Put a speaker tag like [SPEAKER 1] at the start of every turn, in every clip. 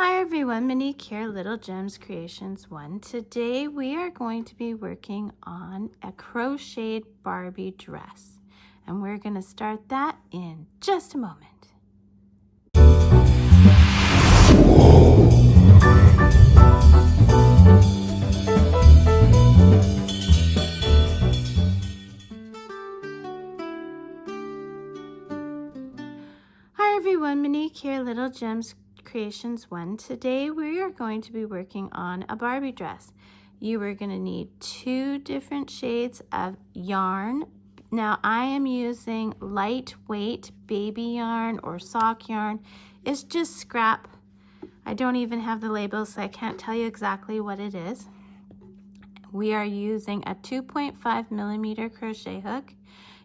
[SPEAKER 1] Hi everyone, Monique here, Little Gems Creations 1. Today we are going to be working on a crocheted Barbie dress. And we're going to start that in just a moment. Hi everyone, Monique here, Little Gems Creations 1. Today we are going to be working on a Barbie dress. You are going to need 2 different shades of yarn. Now I am using lightweight baby yarn or sock yarn. It's just scrap. I don't even have the labels, so I can't tell you exactly what it is. We are using a 2.5 millimeter crochet hook.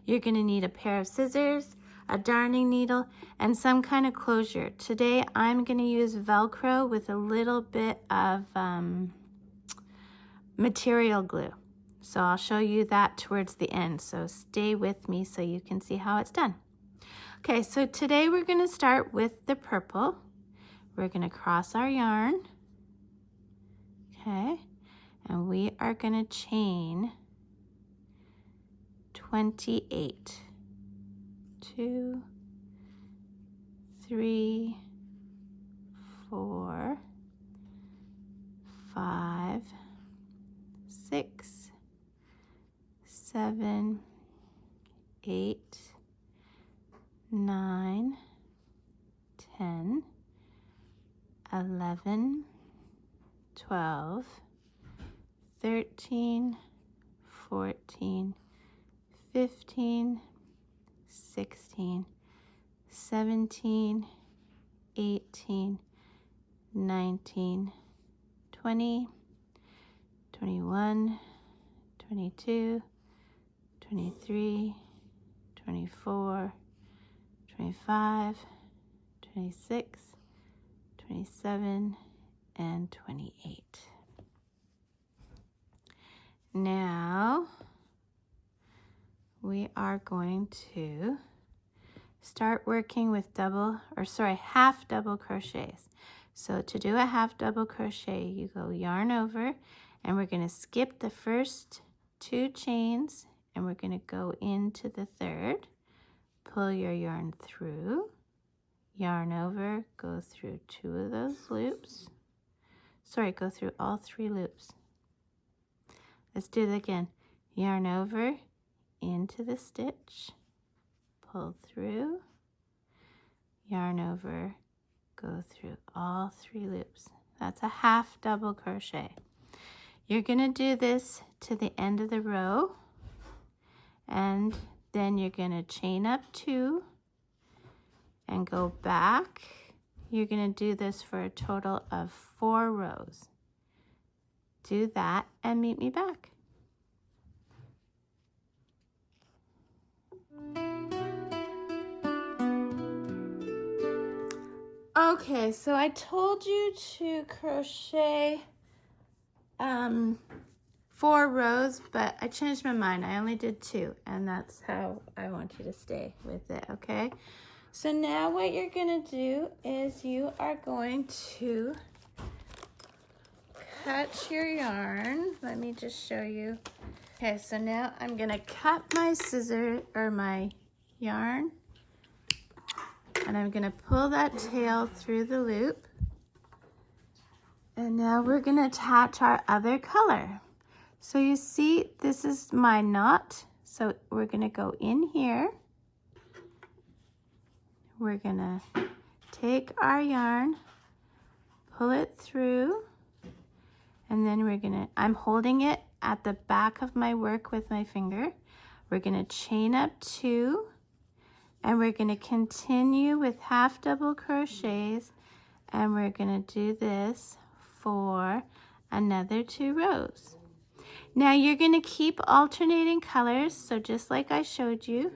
[SPEAKER 1] You're going to need a pair of scissors, a darning needle, and some kind of closure. Today I'm going to use Velcro with a little bit of material glue. So I'll show you that towards the end. So stay with me so you can see how it's done. Okay, so today we're going to start with the purple. We're going to cross our yarn. Okay, and we are going to chain 28. 2, 3, 4, 5, 6, 7, 8, 9, 10, 11, 12, 13, 14, 15, 16, 17, 18, 19, 20, 21, 22, 23, 24, 25, 26, 27, and 28. Now we are going to start working with half double crochets. So to do a half double crochet, you go yarn over, and we're going to skip the first 2 chains, and we're going to go into the third. Pull your yarn through, yarn over, go through 2 of those loops. Go through all 3 loops. Let's do it again. Yarn over, into the stitch, pull through, yarn over, go through all 3 loops. That's a half double crochet. You're going to do this to the end of the row, and then you're going to chain up 2 and go back. You're going to do this for a total of 4 rows. Do that and meet me back. Okay, so I told you to crochet 4 rows, but I changed my mind. I only did 2, and that's how I want you to stay with it, okay? So now what you're gonna do is you are going to cut your yarn. Let me just show you. Okay, so now I'm gonna cut my scissors or my yarn, and I'm gonna pull that tail through the loop. And now we're gonna attach our other color. So you see, this is my knot. So we're gonna go in here. We're gonna take our yarn, pull it through, and then I'm holding it at the back of my work with my finger. We're gonna chain up 2, and we're gonna continue with half double crochets, and we're gonna do this for another 2 rows. Now you're gonna keep alternating colors, so just like I showed you,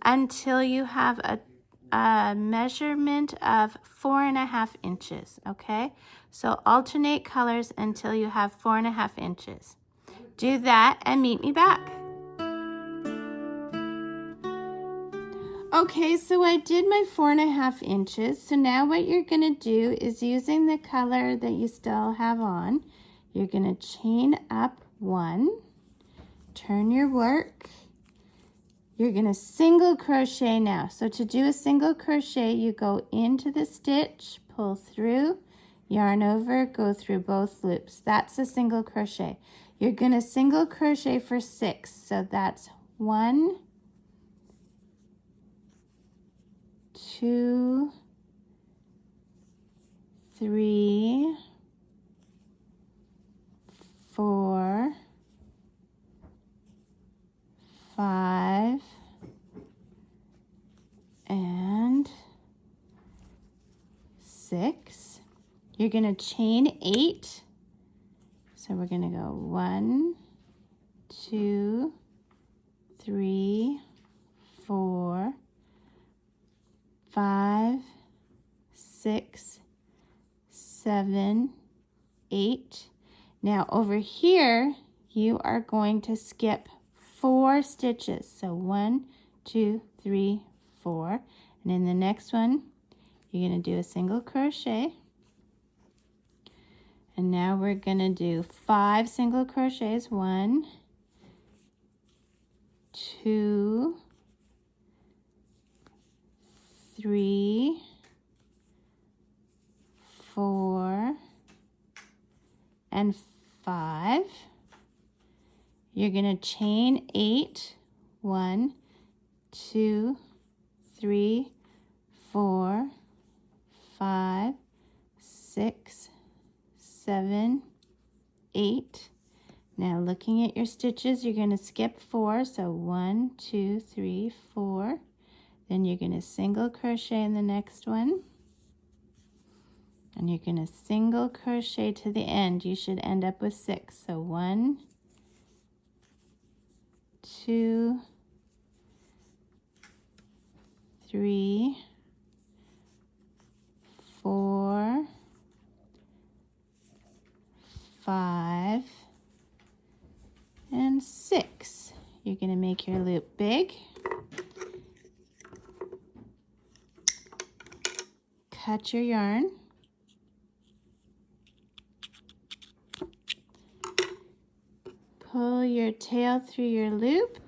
[SPEAKER 1] until you have a measurement of 4.5 inches, okay? So alternate colors until you have 4.5 inches. Do that and meet me back. Okay, so I did my 4.5 inches. So now what you're gonna do is, using the color that you still have on, you're gonna chain up 1, turn your work. You're gonna single crochet now. So to do a single crochet, you go into the stitch, pull through, yarn over, go through both loops. That's a single crochet. You're gonna single crochet for 6. So that's 1, 2, 3, 4, 5, and 6. You're going to chain 8. So we're going to go 1, 2, 3, 4, 5, 6, 7, 8. Now over here, you are going to skip 4 stitches. So 1, 2, 3, 4. And in the next one, you're going to do a single crochet. And now we're going to do 5 single crochets. 1, 2, 3, 4, and 5. You're going to chain 8. 1, 2, 3, 4, 5, 6, 7, 8. Now looking at your stitches, you're going to skip 4. So 1, 2, 3, 4. Then you're going to single crochet in the next one. And you're going to single crochet to the end. You should end up with 6. So 1, 2, 3, 4, 5, and 6. You're going to make your loop big. Cut your yarn. Pull your tail through your loop.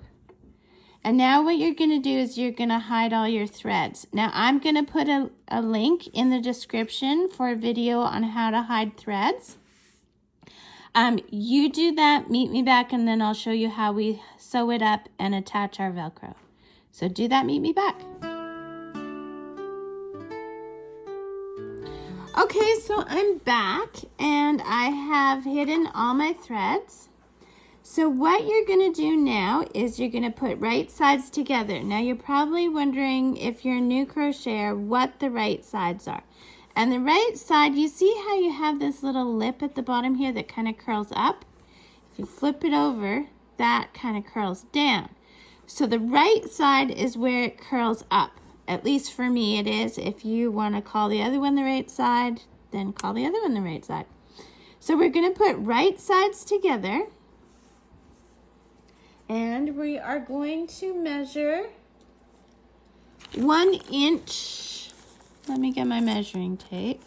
[SPEAKER 1] And now what you're going to do is you're going to hide all your threads. Now I'm going to put a link in the description for a video on how to hide threads. You do that, meet me back, and then I'll show you how we sew it up and attach our Velcro. So do that, meet me back. Okay, so I'm back and I have hidden all my threads. So what you're going to do now is you're going to put right sides together. Now you're probably wondering, if you're a new crocheter, what the right sides are. And the right side, you see how you have this little lip at the bottom here that kind of curls up? If you flip it over, that kind of curls down. So the right side is where it curls up. At least for me it is. If you want to call the other one the right side, then call the other one the right side. So we're going to put right sides together. And we are going to measure 1 inch. Let me get my measuring tape.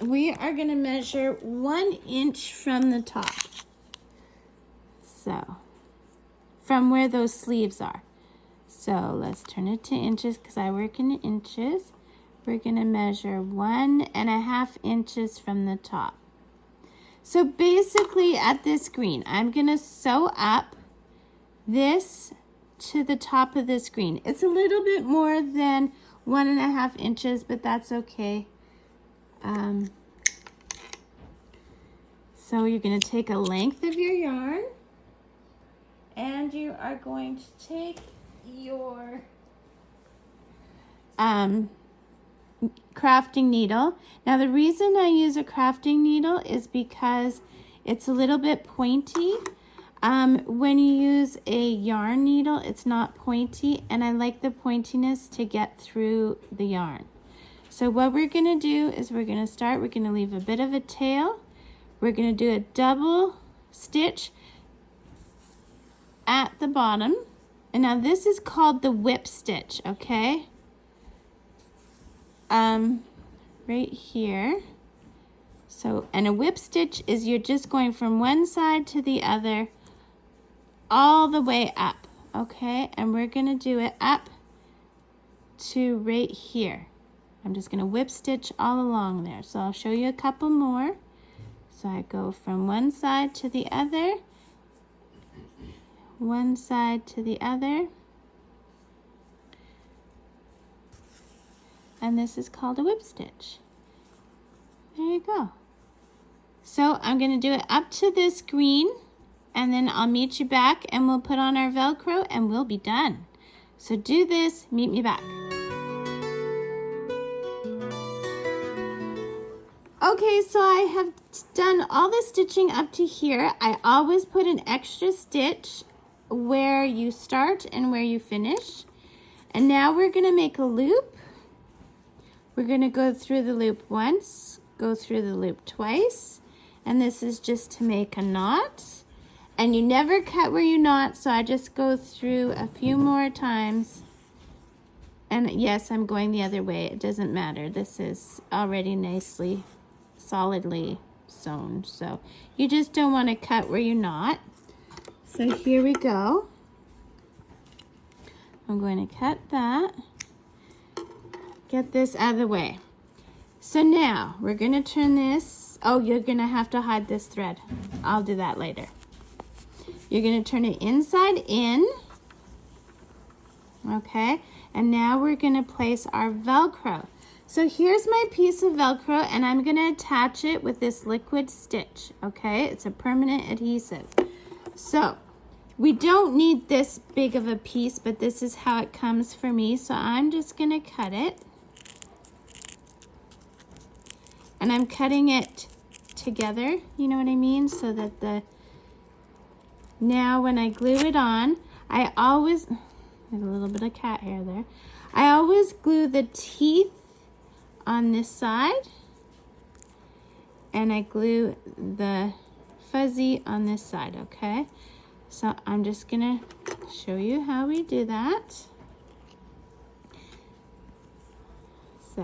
[SPEAKER 1] We are going to measure 1 inch from the top. So, from where those sleeves are. So let's turn it to inches because I work in inches. We're going to measure 1.5 inches from the top. So basically at this green, I'm going to sew up this to the top of this green. It's a little bit more than 1.5 inches, but that's okay. So you're going to take a length of your yarn and you are going to take your crafting needle. Now the reason I use a crafting needle is because it's a little bit pointy. When you use a yarn needle, it's not pointy, and I like the pointiness to get through the yarn. So what we're going to do is we're going to leave a bit of a tail. We're going to do a double stitch at the bottom, And now this is called the whip stitch, okay? Right here. So, and a whip stitch is you're just going from one side to the other all the way up, okay? And we're gonna do it up to right here. I'm just gonna whip stitch all along there. So I'll show you a couple more. So I go from one side to the other, one side to the other, and this is called a whip stitch. There you go. So I'm going to do it up to this green, and then I'll meet you back and we'll put on our Velcro and we'll be done. So do this, meet me back. Okay, so I have done all the stitching up to here. I always put an extra stitch where you start and where you finish. And now we're going to make a loop. We're going to go through the loop once, go through the loop twice, and this is just to make a knot. And you never cut where you knot, so I just go through a few more times. And yes, I'm going the other way. It doesn't matter. This is already nicely, solidly sewn. So you just don't want to cut where you knot. So here we go. I'm going to cut that. Get this out of the way. So now we're going to turn this. Oh, you're going to have to hide this thread. I'll do that later. You're going to turn it inside in. Okay. And now we're going to place our Velcro. So here's my piece of Velcro, and I'm going to attach it with this liquid stitch. Okay. It's a permanent adhesive. So we don't need this big of a piece, but this is how it comes for me. So I'm just going to cut it. And I'm cutting it together, you know what I mean? So that now when I glue it on, I always, there's a little bit of cat hair there. I always glue the teeth on this side, and I glue the fuzzy on this side, okay? So I'm just gonna show you how we do that. So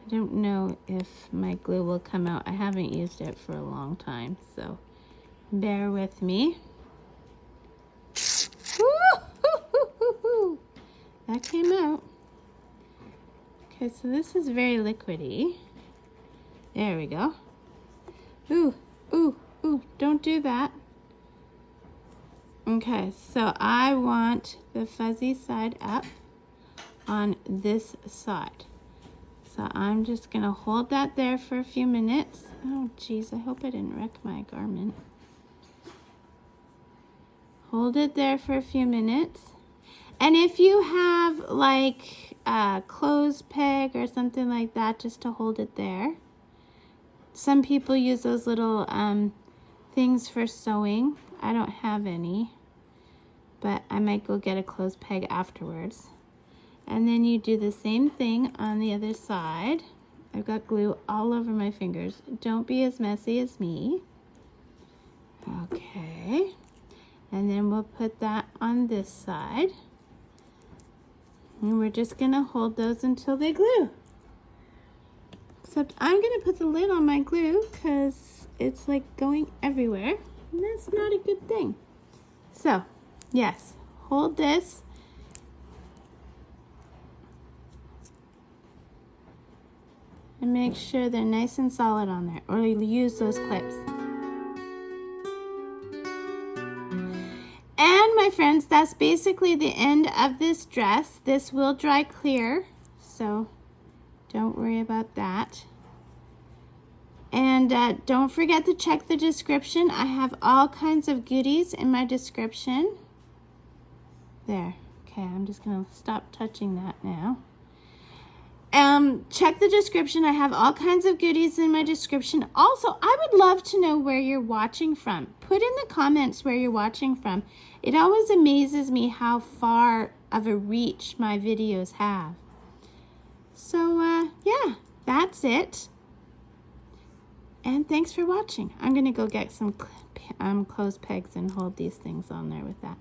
[SPEAKER 1] I don't know if my glue will come out. I haven't used it for a long time, so bear with me. That came out. Okay, so this is very liquidy. There we go. Ooh, ooh, ooh, don't do that. Okay, so I want the fuzzy side up on this side. So I'm just gonna hold that there for a few minutes. Oh geez, I hope I didn't wreck my garment. Hold it there for a few minutes. And if you have like a clothes peg or something like that, just to hold it there. Some people use those little things for sewing. I don't have any, but I might go get a clothes peg afterwards. And then you do the same thing on the other side. I've got glue all over my fingers. Don't be as messy as me. Okay. And then we'll put that on this side. And we're just gonna hold those until they glue. Except I'm gonna put the lid on my glue because it's like going everywhere. And that's not a good thing. So, yes, hold this. And make sure they're nice and solid on there, or you'll use those clips. And my friends, that's basically the end of this dress. This will dry clear, so don't worry about that. And don't forget to check the description. I have all kinds of goodies in my description. There. Okay, I'm just going to stop touching that now. Check the description. I have all kinds of goodies in my description. Also, I would love to know where you're watching from. Put in the comments where you're watching from. It always amazes me how far of a reach my videos have. So, yeah, that's it. And thanks for watching. I'm going to go get some clothes pegs and hold these things on there with that.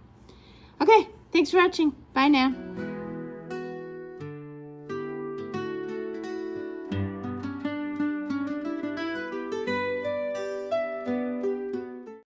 [SPEAKER 1] Okay, thanks for watching. Bye now.